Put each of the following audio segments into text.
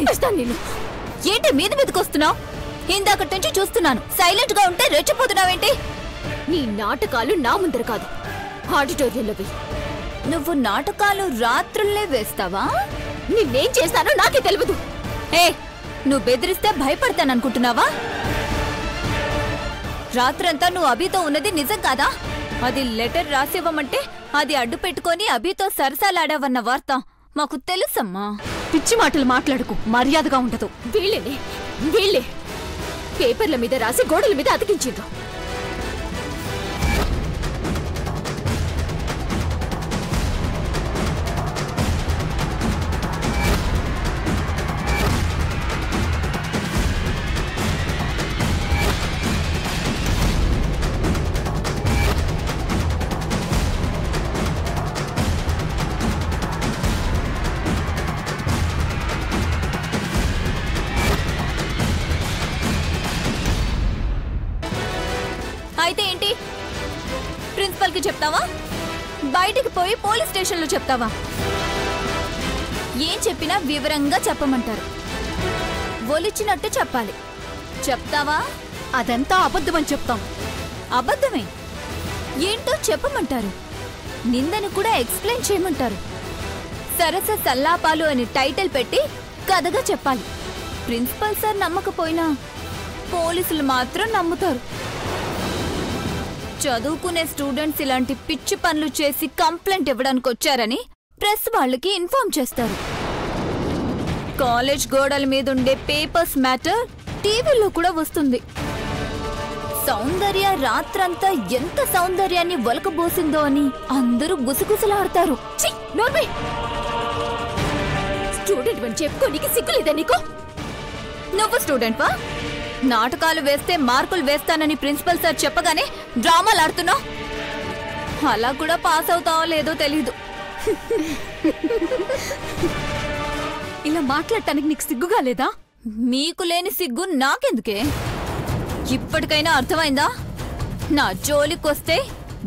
చంపేస్తాను నేను. ఏంటి మీదకి వస్తున్నావు? ఇందాకటి నుంచి చూస్తున్నాను, సైలెంట్ గా ఉంటే రెచ్చిపోతున్నావేంటి? నీ నాటకాలు నా ముందర కాదు, ఆడిటోరియంలోవి. నువ్వు నాటకాలు రాత్రుల్లే వేస్తావా? నిన్నేం చేస్తానో నాకే తెలియదు. నువ్వు బెదిరిస్తే భయపడతాననుకుంటున్నావా? రాత్రంతా నువ్వు అభితో ఉన్నది నిజం కాదా? అది లెటర్ రాసివ్వమంటే అది అడ్డు పెట్టుకొని అభితో సరసాలాడావన్న వార్త మాకు తెలుసమ్మా. పిచ్చి మాటలు మాట్లాడుకు, మర్యాదగా ఉండదు. వీళ్ళే పేపర్ల మీద రాసి గోడల మీద అతికించిండ్రు. అయితే ఏంటి? ప్రిన్సిపల్ కి చెప్తావా? బయటికి పోయి పోలీస్ స్టేషన్లో చెప్తావా? ఏం చెప్పినా వివరంగా చెప్పమంటారు. ఒలిచినట్టు చెప్పాలి. చెప్తావా? అదంతా అబద్ధమని చెప్తాం. అబద్ధమే ఏంటో చెప్పమంటారు. నిందని కూడా ఎక్స్ప్లెయిన్ చేయమంటారు. సరస సల్లాపాలు అని టైటిల్ పెట్టి కథగా చెప్పాలి. ప్రిన్సిపల్ సార్ నమ్మకపోయినా పోలీసులు మాత్రం నమ్ముతారు. చదువుకునే స్టూడెంట్స్ ఇలాంటి పిచ్చి పనులు చేసి కంప్లైంట్ ఇవ్వడానికి వచ్చారని ప్రెస్ వాళ్ళకి ఇన్ఫార్మ్ చేస్తారు. కాలేజ్ గోడల మీద ఉండే పేపర్స్ మ్యాటర్ టీవీలో కూడా వస్తుంది. సౌందర్య రాత్రంతా ఎంత సౌందర్యాన్ని ఒలకబోసిందో అని అందరూ గుసగుసలాడతారు. స్టూడెంట్ అని చెప్పుకోనికి సిగ్గులేదా నీకు? నువ్వు స్టూడెంట్ వా? నాటకాలు వేస్తే మార్కులు వేస్తానని ప్రిన్సిపల్ సార్ చెప్పగానే డ్రామాలు ఆడుతున్నావు. అలా కూడా పాస్ అవుతావో లేదో తెలీదు. ఇలా మాట్లాడటానికి నీకు సిగ్గుగా లేదా? మీకు లేని సిగ్గు నాకెందుకే? ఇప్పటికైనా అర్థమైందా? నా జోలికొస్తే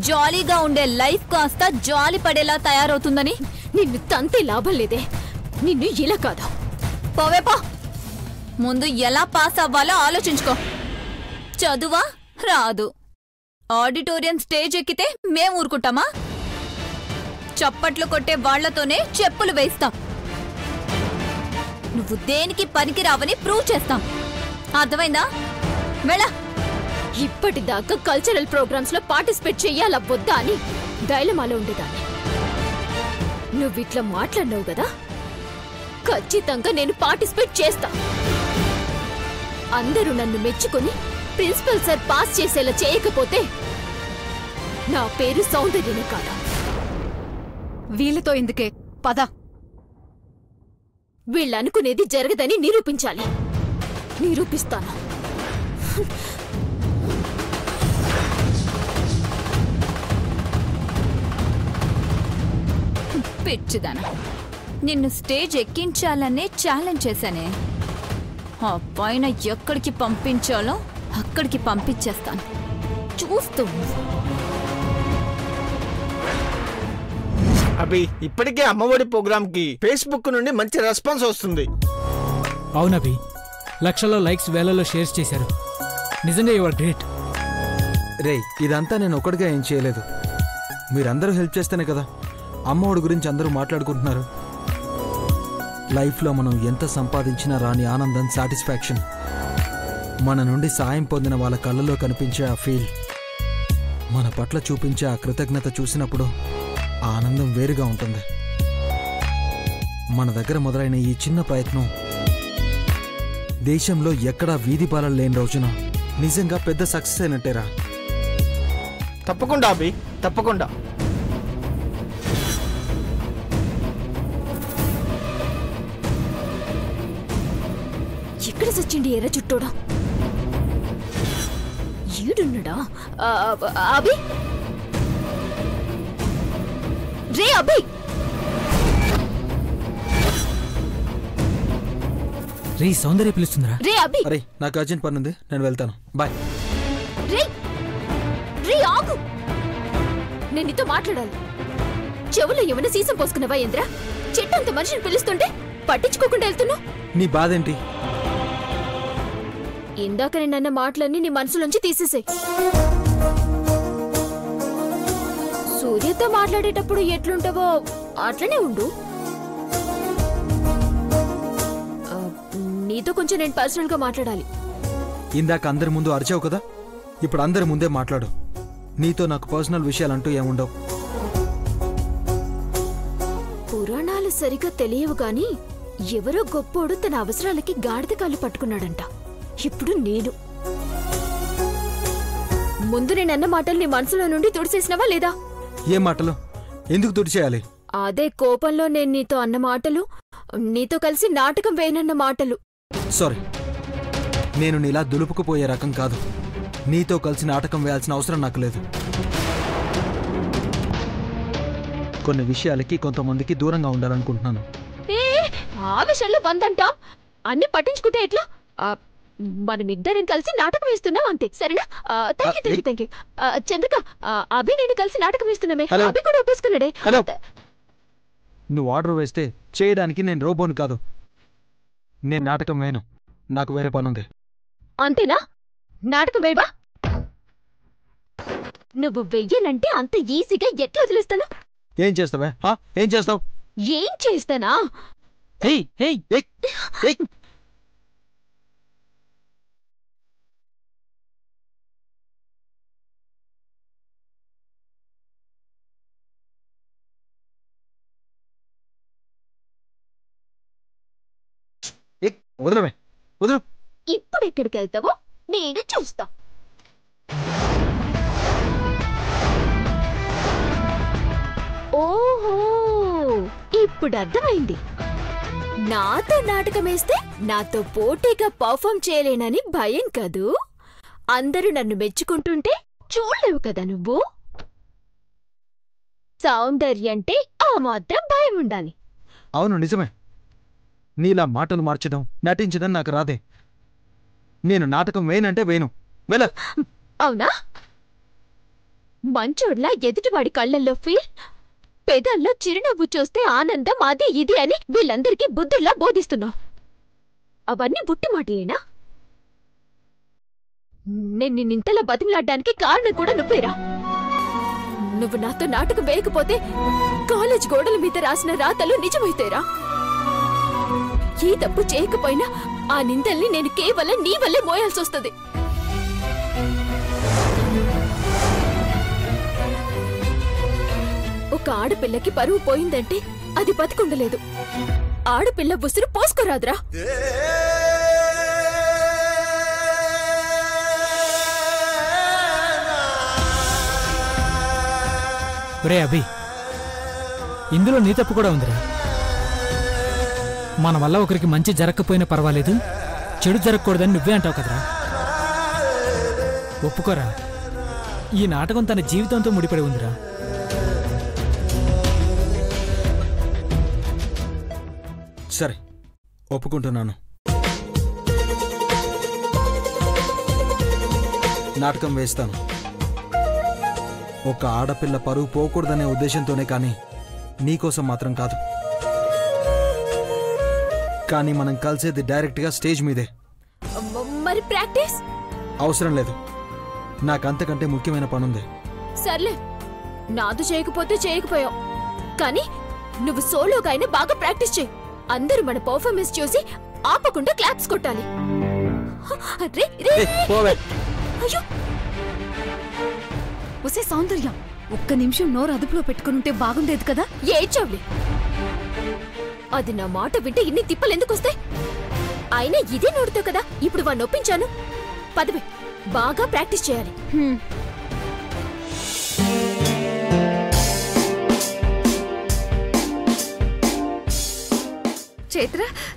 జాలీగా ఉండే లైఫ్ కాస్త జాలి పడేలా తయారవుతుందని. నిన్ను తంతే లాభం లేదే. నిన్ను ఇలా కాదు. పోవేపా. ముందు ఎలా పాస్ అవ్వాలో ఆలోచించుకో. చదువా రాదు. ఆడిటోరియం స్టేజ్ ఎక్కితే మేం ఊరుకుంటామా? చప్పట్లు కొట్టే వాళ్లతోనే చెప్పులు వేస్తాం. నువ్వు దేనికి పనికిరావని ప్రూవ్ చేస్తాం. అర్థమైందా? వెళ్ళా. ఇప్పటిదాకా కల్చరల్ ప్రోగ్రామ్స్ లో పార్టిసిపేట్ చెయ్యాలా వద్దా అని డైలమాలో ఉండేదాన్ని. నువ్విట్లా మాట్లాడినావు కదా, ఖచ్చితంగా నేను పార్టిసిపేట్ చేస్తా. అందరూ నన్ను మెచ్చుకుని ప్రిన్సిపల్ సార్ పాస్ చేసేలా చేయకపోతే నా పేరు సౌందర్యనే కాదా. వీళ్ళతో ఎందుకే? పద. వీళ్ళనుకునేది జరగదని నిరూపించాలి. నిరూపిస్తాను. పిచ్చిదానా, నిన్ను స్టేజ్ ఎక్కించాలనే ఛాలెంజ్ చేశానే. ఆ పైన ఎక్కడికి పంపించాలో అక్కడికి పంపించేస్తాను. చూస్తూ అభి, ఇప్పటికే అమ్మఒడి ప్రోగ్రామ్ కి ఫేస్బుక్ నుండి మంచి రెస్పాన్స్ వస్తుంది. అవునభి, లక్షల్లో లైక్స్, వేలలో షేర్స్ చేశారు. నిజంగా యు ఆర్ గ్రేట్. రే, ఇదంతా నేను ఒక్కడిగా ఏం చేయలేదు. మీరందరూ హెల్ప్ చేస్తేనే కదా అమ్మఒడి గురించి అందరూ మాట్లాడుకుంటున్నారు. లైఫ్లో మనం ఎంత సంపాదించినా రాని ఆనందం, సాటిస్ఫాక్షన్, మన నుండి సాయం పొందిన వాళ్ళ కళ్ళలో కనిపించే ఆ ఫీల్, మన పట్ల చూపించే ఆ కృతజ్ఞత చూసినప్పుడు ఆనందం వేరుగా ఉంటుంది. మన దగ్గర మొదలైన ఈ చిన్న ప్రయత్నం దేశంలో ఎక్కడా వీధి పాలలు లేని రోజున నిజంగా పెద్ద సక్సెస్ అయినట్టేరా. తప్పకుండా అభి, తప్పకుండా. ఎక్కడ సచ్చిండి ఎర్ర చుట్టోడా? ఈడున్నాడా? అభి, రే అభి. రే, సౌందర్య పిలుస్తుందిరా. రే అభి. అరే, నాకు అర్జెంట్ పని ఉంది, నేను వెళ్తాను. బాయ్. రే రే, ఆగు. నేను నీతో మాట్లాడాలి. చెవులో ఏమైనా సీసం పోసుకున్నావా ఏంద్రా? చెట్టంత మనిషిని పిలుస్తుంటే పట్టించుకోకుండా వెళ్తున్నావు? నీ బాధేంటి? ఇందాక నేనన్న మాటలన్నీ నీ మనసులోంచి తీసేసాయి. సూర్యతో మాట్లాడేటప్పుడు ఎట్లుంటావో అట్లనే ఉండు. నీతో కొంచెం నేను పర్సనల్ గా మాట్లాడాలి. ఇందాక అందరి ముందు అరిచావు కదా, ఇప్పుడు అందరి ముందే మాట్లాడు. నీతో నాకు పర్సనల్ విషయాలంటూ ఏముండవు. పురాణాలు సరిగా తెలియవు గాని ఎవరో గొప్పోడు తన అవసరాలకి గాడిద కాళ్ళు పట్టుకున్నాడంట. ఇప్పుడు నేను ముందు నేనన్న మాటలు నీ మనసులో నుండి తుడిచేసినవా లేదా? ఏ మాటలు? ఎందుకు తుడిచేయాలి? అదే కోపంలో నేను నీతో అన్న మాటలు, నీతో కలిసి నాటకం వేయనన్న మాటలు. సారీ, నేను నీలా దులుపుకుపోయే రకం కాదు. నీతో కలిసి నాటకం వేయాల్సిన అవసరం నాకు లేదు. కొన్ని విషయాలకి కొంతమందికి దూరంగా ఉండాలనుకుంటున్నాను. ఆ విషయంలో బందంట అన్ని పట్టించుకుంటే ఎట్లా? మనమిద్దరం కలిసి నాటకం వేస్తున్నాం అంతే, సరేనా? Thank you. చంద్రిక, అభి నేను కలిసి నాటకం వేస్తున్నామే. అభి కూడా ఒప్పేసుకున్నాడే. హలో, నువ్వు ఆర్డర్ వేస్తే చేయడానికి నేను రోబోను కాదు. నేను నాటకం వేయను, నాకు వేరే పనుంది. అంతేనా? నాటకం వేయవా? నువ్వు వెయ్యనంటే అంత ఈజీగా ఎట్లా వదిలేస్తాను? ఏం చేస్తావే? ఏం చేస్తావు? ఏం చేస్తానా? వదలవే, వదలు. ఇప్పుడు ఎక్కడికి వెళ్తావో నేను చూస్తా. ఓహో, ఇప్పుడు అర్థమైంది. నాతో నాటకం వేస్తే నాతో పోటీగా పర్ఫామ్ చేయలేనని భయం కదూ? అందరూ నన్ను మెచ్చుకుంటుంటే చూడలేవు కదా నువ్వు? సౌందర్యంటే ఆ మాత్రం భయం ఉండాలి. అవును, నిజమే. నీలా మాటలు మార్చడం, నటించడం నాకు రాదే. నేను నాటకం వేయనంటే వేయను. వెళ్ళ. అవునా? మంచోడ్లా ఎదుటివాడి కళ్ళల్లో ఫీల్, పెదల్లో చిరునవ్వు చూస్తే ఆనందం, అది ఇది అని వీళ్ళందరికీ బుద్ధుల్లా బోధిస్తున్నావు. అవన్నీ బుట్టి మాటలేనా? నేను నిన్నింతలా బతిమలాడ్డానికి కారణం కూడా నువ్వేరా? నువ్వు నాతో నాటకం వేయకపోతే కాలేజ్ గోడల మీద రాసిన రాతలు నిజమైతేరా? ఏ తప్పు చేయకపోయినా ఆ నిందల్ని నేను కేవలం నీ వల్లే మోయాల్సి వస్తుంది. ఒక ఆడపిల్లకి పరువు పోయిందంటే అది బతికుండలేదు. ఆడపిల్ల ఉసురు పోసుకోరాదురా. ఒరే అభి, ఇందులో నీ తప్పు కూడా ఉందిరా. మన వల్ల ఒకరికి మంచి జరగకపోయినా పర్వాలేదు, చెడు జరగకూడదని నువ్వే అంటావు కదరా. ఒప్పుకోరా, ఈ నాటకం తన జీవితంతో ముడిపడి ఉందిరా. సరే, ఒప్పుకుంటున్నాను. నాటకం వేస్తాను. ఒక ఆడపిల్ల పరువు పోకూడదనే ఉద్దేశంతోనే, కానీ నీకోసం మాత్రం కాదు. కానీ మనం కలిసేది డైరెక్ట్గా స్టేజ్ మీదే. మరి ప్రాక్టీస్ అవసరం లేదు, నాకంతకంటే ముఖ్యమైన పనుంది. సర్లే, నాతో చేయకపోతే చేయకపోయావు, కానీ నువ్వు సోలోగా అయినా బాగా ప్రాక్టీస్ చేయి. అందరూ మన పర్ఫార్మెన్స్ చూసి ఆపకుండా క్లాప్స్ కొట్టాలి. అయ్యో, ఒసే సౌందర్యం, ఒక్క నిమిషం నోరు అదుపులో పెట్టుకునుంటే బాగుండేది కదా. ఏడ్చావులే, అది నా మాట వింటే ఇన్ని తిప్పలెందుకొస్తాయి? అయినా ఇదే నోడుతో కదా ఇప్పుడు వాడిని ఒప్పించాను. పదవి, బాగా ప్రాక్టీస్ చేయాలి.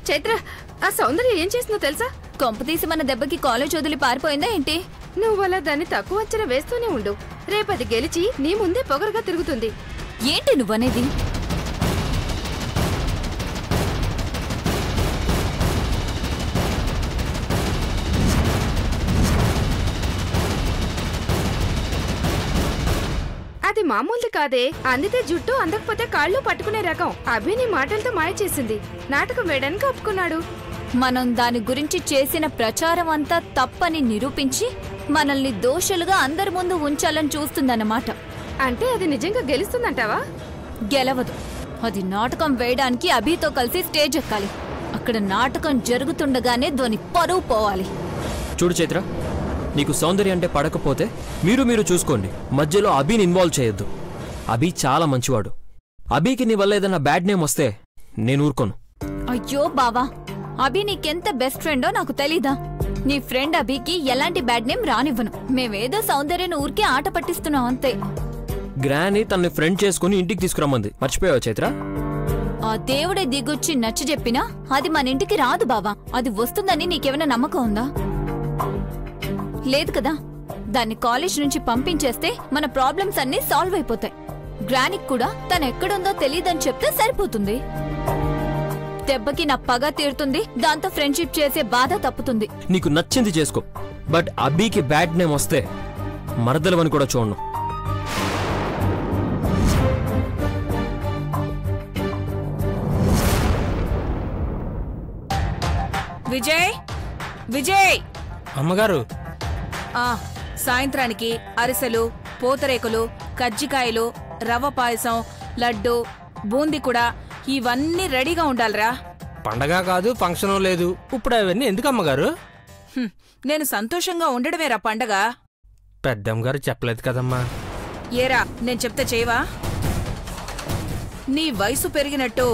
చైత్ర, ఆ సౌందర్య ఏం చేస్తుందో తెలుసా? కొంపతీసి మన దెబ్బకి కాలేజ్ వదిలి పారిపోయిందా ఏంటి? నువ్వు అలా దాన్ని తక్కువ అంచనా వేస్తూనే ఉండు. రేపది గెలిచి నీ ముందే పొగరుగా తిరుగుతుంది. ఏంటి నువ్వనేది? అది మామూలుది కాదే. అందితే జుట్టు, అందకపోతే కాళ్ళు పట్టుకునే రకం. అభి నీ మాటలతో మాయ చేసింది. నాటకం వేయడానికి ఒప్పుకున్నాడు. మనం దాని గురించి చేసిన ప్రచారం అంతా తప్పని నిరూపించి మనల్ని దోషులుగా అందరి ముందు ఉంచాలని చూస్తుందన్నమాట. అంటే అది నిజంగా గెలుస్తుందంటావా? గెలవదు. అది నాటకం వేయడానికి అభితో కలిసి స్టేజ్ ఎక్కాలి. అక్కడ నాటకం జరుగుతుండగానే ధ్వని పరువు పోవాలి. చూడు చైత్ర, నీకు సౌందర్యం అంటే పడకపోతే మీరు చూసుకోండి. మధ్యలో అభిని ఇన్వాల్వ్ చేయొద్దు. అభి చాలా మంచివాడు. అభికి నీ వల్ల ఏదన్నా బ్యాడ్ నేమ్ వస్తే నేను ఊరుకోను. అయ్యో బావా, అభి నీకెంత బెస్ట్ ఫ్రెండో నాకు తెలీదా? నీ ఫ్రెండ్ అభికి ఎలాంటి బ్యాడ్ నేమ్ రానివ్వను. మేమేదో సౌందర్యను ఊరికే ఆట పట్టిస్తున్నాం అంతే. గ్రాని తనని ఫ్రెండ్ చేసుకుని ఇంటికి తీసుకురమ్మంది. మర్చిపోయావా చైత్ర? ఆ దేవుడే దిగొచ్చి నచ్చ చెప్పినా అది మన ఇంటికి రాదు బావా. అది వస్తుందని నీకేమైనా నమ్మకం ఉందా? లేదు కదా. దాన్ని కాలేజ్ నుంచి పంపించేస్తే మన ప్రాబ్లమ్స్ అన్నీ సాల్వ్ అయిపోతాయి. గ్రానికి కూడా తను ఎక్కడుందో తెలియదని చెప్తే సరిపోతుంది. దెబ్బకి నా పగ తీరుతుంది. దాంతో ఫ్రెండ్షిప్ చేసే బాధ తప్పుతుంది. నీకు నచ్చింది చేసుకో. బట్ అభికి బ్యాడ్ నేమ్ వస్తే మరదలవని కూడా చూడను. విజయ్, విజయ్! అమ్మగారు, సాయంత్రానికి అరిసెలు, పూతరేకులు, కజ్జికాయలు, రవ్వ పాయసం, లడ్డు, బూందీ కూడా ఇవన్నీ రెడీగా ఉండాలిరా. పండగ కాదు, ఫంక్షన్ లేదు. ఇప్పుడు అవన్నీ ఎందుకు అమ్మగారు? నేను సంతోషంగా ఉండడమేరా పండగ. పెద్దమ్మగారు చెప్పలేదు కదమ్మా. ఏరా, నేను చెప్తే చేయవా? నీ వయసు పెరిగినట్టు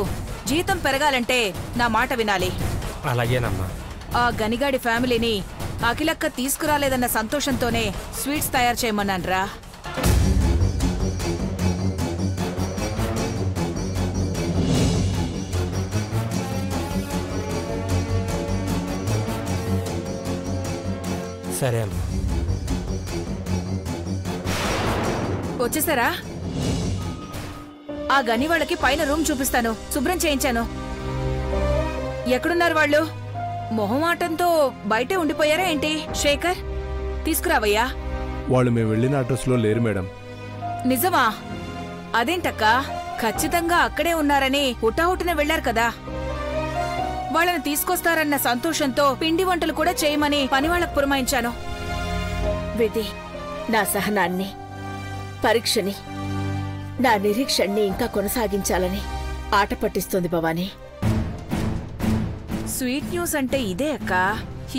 జీతం పెరగాలంటే నా మాట వినాలి. అలాగేనమ్మా. ఆ గనిగాడి ఫ్యామిలీని అఖిలక్క తీసుకురాలేదన్న సంతోషంతోనే స్వీట్స్ తయారు చేయమన్నాన్రా. సరే అమ్మా. వచ్చేసారా? ఆ గని వాళ్ళకి పైన రూమ్ చూపిస్తాను. శుభ్రం చేయించాను. ఎక్కడున్నారు వాళ్ళు? మొహమాటంతో బయటే ఉండిపోయారా ఏంటి? శేఖర్, తీసుకురావయ్యా. వాళ్ళు మేము వెళ్ళిన అడ్రస్ లో లేరు మేడం. నిజమా? అదేంటక్కా, ఖచ్చితంగా అక్కడే ఉన్నారని హుటాహుటిన వెళ్లారు కదా. వాళ్ళని తీసుకొస్తారన్న సంతోషంతో పిండి వంటలు కూడా చేయమని పనివాళ్లకు పురమాయించాను. విధి నా సహనాన్ని, పరీక్షని, నా నిరీక్షణని ఇంకా కొనసాగించాలని ఆట పట్టిస్తుంది భవానీ. స్వీట్ న్యూస్ అంటే ఇదే అక్కా.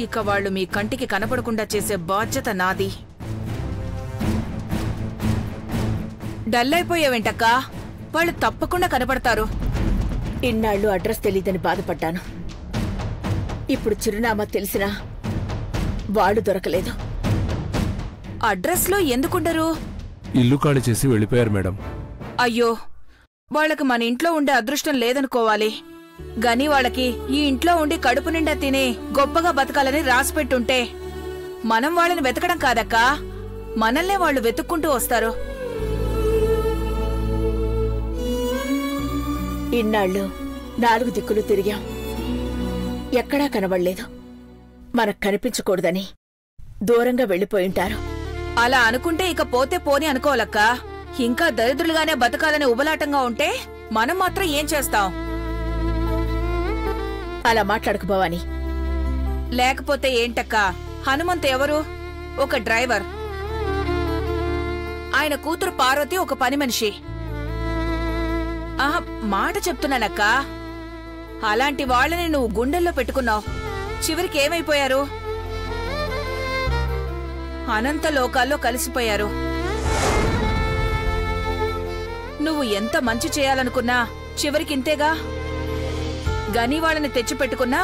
ఇక వాళ్ళు మీ కంటికి కనపడకుండా చేసే బాధ్యత నాది. డల్ అయిపోయావేంటక్కా? వాళ్ళు తప్పకుండా కనపడతారు. ఇన్నాళ్ళు అడ్రస్ తెలీదని బాధపడ్డాను. ఇప్పుడు చిరునామా తెలిసినా వాడు దొరకలేదు. అడ్రస్ లో ఎందుకుండరు? ఇల్లు ఖాళీ చేసి వెళ్ళిపోయారు మేడం. అయ్యో, వాళ్ళకి మన ఇంట్లో ఉండే అదృష్టం లేదనుకోవాలి. గని వాళ్ళకి ఈ ఇంట్లో ఉండి కడుపు నిండా తిని గొప్పగా బతకాలని రాసిపెట్టుంటే మనం వాళ్ళని వెతకడం కాదక్కా, మనల్నే వాళ్ళు వెతుక్కుంటూ వస్తారు. ఇన్నాళ్ళు 4 దిక్కులు తిరిగాం, ఎక్కడా కనబడలేదు. మనకు కనిపించకూడదని దూరంగా వెళ్ళిపోయింటారు. అలా అనుకుంటే ఇక పోతే పోని అనుకోవాలక్కా. ఇంకా దరిద్రులుగానే బతకాలని ఉబలాటంగా ఉంటే మనం మాత్రం ఏం చేస్తాం? అలా మాట్లాడకు భవాని. లేకపోతే ఏంటక్కా? హనుమంత్ ఎవరు? ఒక డ్రైవర్. ఆయన కూతురు పార్వతి ఒక పని మనిషి. ఆహా, మాట చెప్తున్నానక్కా. అలాంటి వాళ్ళని నువ్వు గుండెల్లో పెట్టుకున్నావు. చివరికి ఏమైపోయారు? అనంత లోకాల్లో కలిసిపోయారు. నువ్వు ఎంత మంచి చేయాలనుకున్నా చివరికింతేగా. గని వాళ్ళని తెచ్చిపెట్టుకున్నా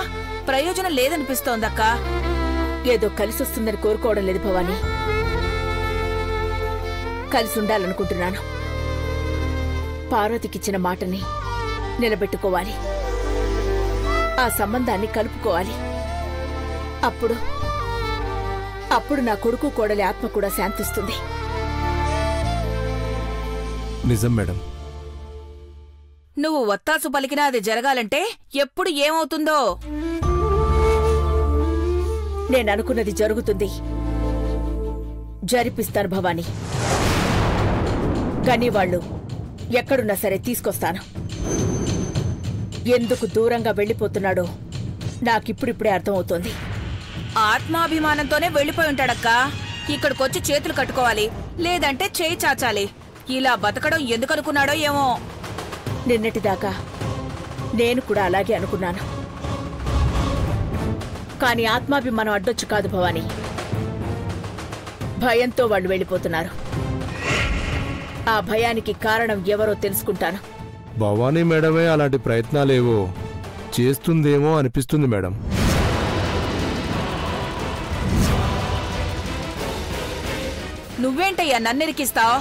ప్రయోజనం లేదనిపిస్తోందక్కా. ఏదో కలిసొస్తుందని కోరుకోవడం లేదు భవాని. కలిసి ఉండాలనుకుంటున్నాను. పార్వతికిచ్చిన మాటని నిలబెట్టుకోవాలి. ఆ సంబంధాన్ని కలుపుకోవాలి. అప్పుడు నా కొడుకు కోడలి ఆత్మ కూడా శాంతిస్తుంది. నిజం మేడం. నువ్వు వత్తాసు పలికినా అది జరగాలంటే ఎప్పుడు ఏమవుతుందో. నేననుకున్నది జరుగుతుంది. జరిపిస్తాను భవాని. గని వాళ్ళు ఎక్కడున్నా సరే తీసుకొస్తాను. ఎందుకు దూరంగా వెళ్ళిపోతున్నాడో నాకిప్పుడిప్పుడే అర్థమవుతోంది. ఆత్మాభిమానంతోనే వెళ్ళిపోయి ఉంటాడక్కా. ఇక్కడికొచ్చి చేతులు కట్టుకోవాలి, లేదంటే చేయి చాచాలి. ఇలా బతకడం ఎందుకనుకున్నాడో ఏమో. నిన్నటిదాకా నేను కూడా అలాగే అనుకున్నాను. కానీ ఆత్మాభిమానం అడ్డొచ్చు కాదు భవానీ. భయంతో వాళ్ళు వెళ్ళిపోతున్నారు. ఆ భయానికి కారణం ఎవరో తెలుసుకుంటాను. భవానీ మేడమే అలాంటి ప్రయత్నాలేవో చేస్తుందేమో అనిపిస్తుంది మేడం. నువ్వేంటయ్యా నన్నెరికిస్తావు?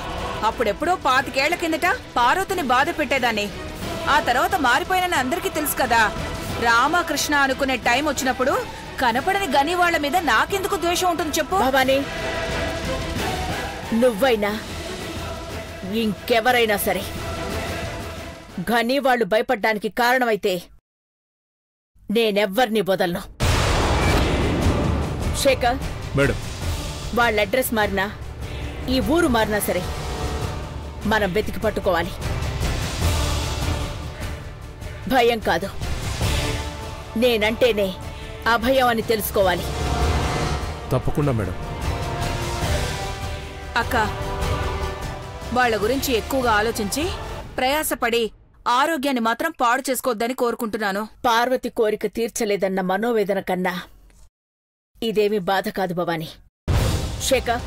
అప్పుడెప్పుడో 25 ఏళ్ల కిందట పార్వతిని బాధ పెట్టేదాన్ని. ఆ తర్వాత మారిపోయినని అందరికీ తెలుసు కదా. రామకృష్ణ అనుకునే టైం వచ్చినప్పుడు కనపడని గని వాళ్ల మీద నాకెందుకు ద్వేషం ఉంటుంది చెప్పు? భవానీ, నువ్వైనా ఇంకెవరైనా సరే గని వాళ్ళు భయపడ్డానికి కారణమైతే నేనెవ్వర్నీ వదలను. శేఖర్ మేడం, వాళ్ళ అడ్రస్ మారినా ఈ ఊరు మారినా సరే మనం వెతికి పట్టుకోవాలి. భయం కాదు, నేనంటేనే అభయం అని తెలుసుకోవాలి. తప్పకుండా మేడం. అక్క, వాళ్ల గురించి ఎక్కువగా ఆలోచించి ప్రయాసపడి ఆరోగ్యాన్ని మాత్రం పాడు చేసుకోవద్దని కోరుకుంటున్నాను. పార్వతి కోరిక తీర్చలేదన్న మనోవేదన కన్నా ఇదేమీ బాధ కాదు భవానీ. శేఖర్,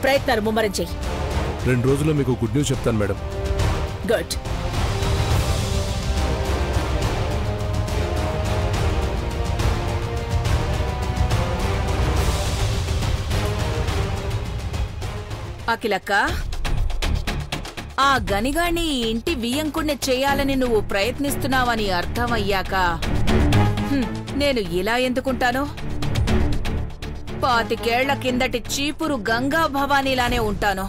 ప్రయత్నాలు ముమ్మరం చెయ్యి. 2 రోజుల్లో మీకు గుడ్ న్యూస్ చెప్తాను మేడం. గుడ్. అఖిలక్క, ఆ గనిగాణ్ణి ఇంటి వియ్యంకుణ్ణి చేయాలని నువ్వు ప్రయత్నిస్తున్నావని అర్థమయ్యాక నేను ఇలా ఎందుకుంటాను? 25 ఏళ్ల కిందటి చీపురు గంగా భవానీలానే ఉంటాను.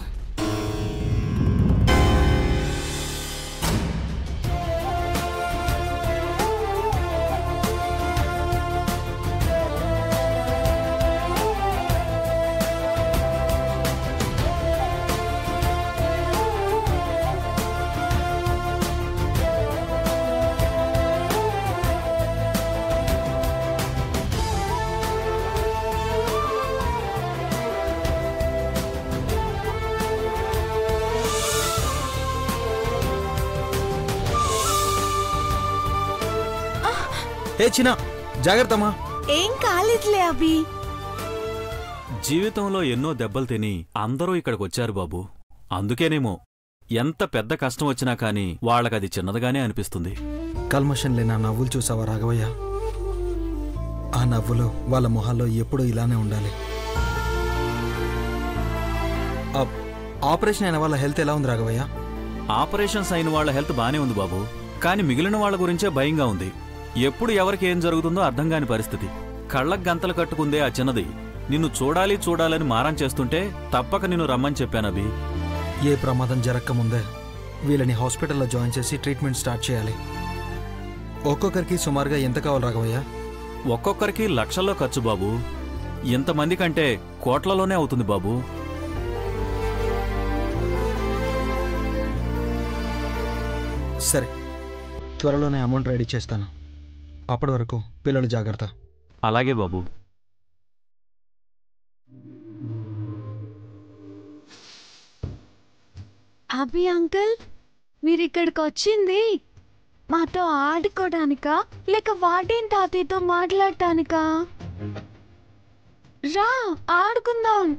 ఏ చిన్న జాగ్రత్తమా. ఏం కాలేదులే అభి. జీవితంలో ఎన్నో దెబ్బలు తిని అందరూ ఇక్కడికొచ్చారు బాబు. అందుకేనేమో ఎంత పెద్ద కష్టం వచ్చినా కానీ వాళ్ళకది చిన్నదిగానే అనిపిస్తుంది. కల్మషం లేని ఆ నవ్వులు చూసావా రాఘవయ్య? ఆ నవ్వులు వాళ్ళ మొహాల్లో ఎప్పుడూ ఇలానే ఉండాలి. ఆపరేషన్ అయిన వాళ్ళ హెల్త్ ఎలా ఉంది రాఘవయ్య? ఆపరేషన్స్ అయిన వాళ్ళ హెల్త్ బానే ఉంది బాబు, కానీ మిగిలిన వాళ్ళ గురించే భయంగా ఉంది. ఎప్పుడు ఎవరికి ఏం జరుగుతుందో అర్థం కాని పరిస్థితి. కళ్ళకు గంతలు కట్టుకుందే ఆ చిన్నది. నిన్ను చూడాలి చూడాలని మారం చేస్తుంటే తప్పక నిన్ను రమ్మని చెప్పానబి. ఏ ప్రమాదం జరగకముందే వీళ్ళని హాస్పిటల్లో జాయిన్ చేసి ట్రీట్మెంట్ స్టార్ట్ చేయాలి. ఒక్కొక్కరికి సుమారుగా ఎంత కావాలి రాఘవయ్య? ఒక్కొక్కరికి లక్షల్లో ఖర్చు బాబు. ఇంతమంది కంటే కోట్లలోనే అవుతుంది బాబు. సరే, త్వరలోనే అమౌంట్ రెడీ చేస్తాను. అప్పటి వరకు పిల్లలు జాగ్రత్త. అలాగే బాబు. అభి అంకుల్, మీరిక్కడికి వచ్చింది మాతో ఆడుకోవడానికా లేక వాటిని తాతయ్యతో మాట్లాడటానికా? రా ఆడుకుందాం.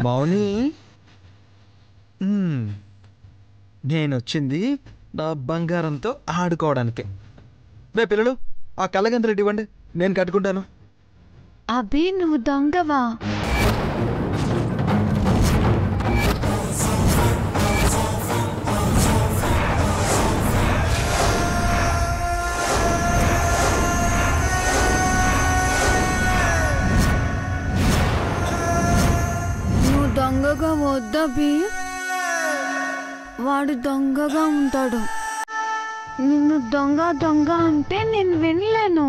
మౌని, నేనొచ్చింది నా బంగారంతో ఆడుకోవడానికి. రే పిల్లలు, ఆ కళ్ళగంత రెడ్డి ఇవ్వండి, నేను కట్టుకుంటాను. అభి, నువ్వు దొంగవా? నువ్వు దొంగగా వద్దభి. వాడు దొంగగా ఉంటాడు. నిన్ను దొంగ దొంగ అంటే నేను వినలేను.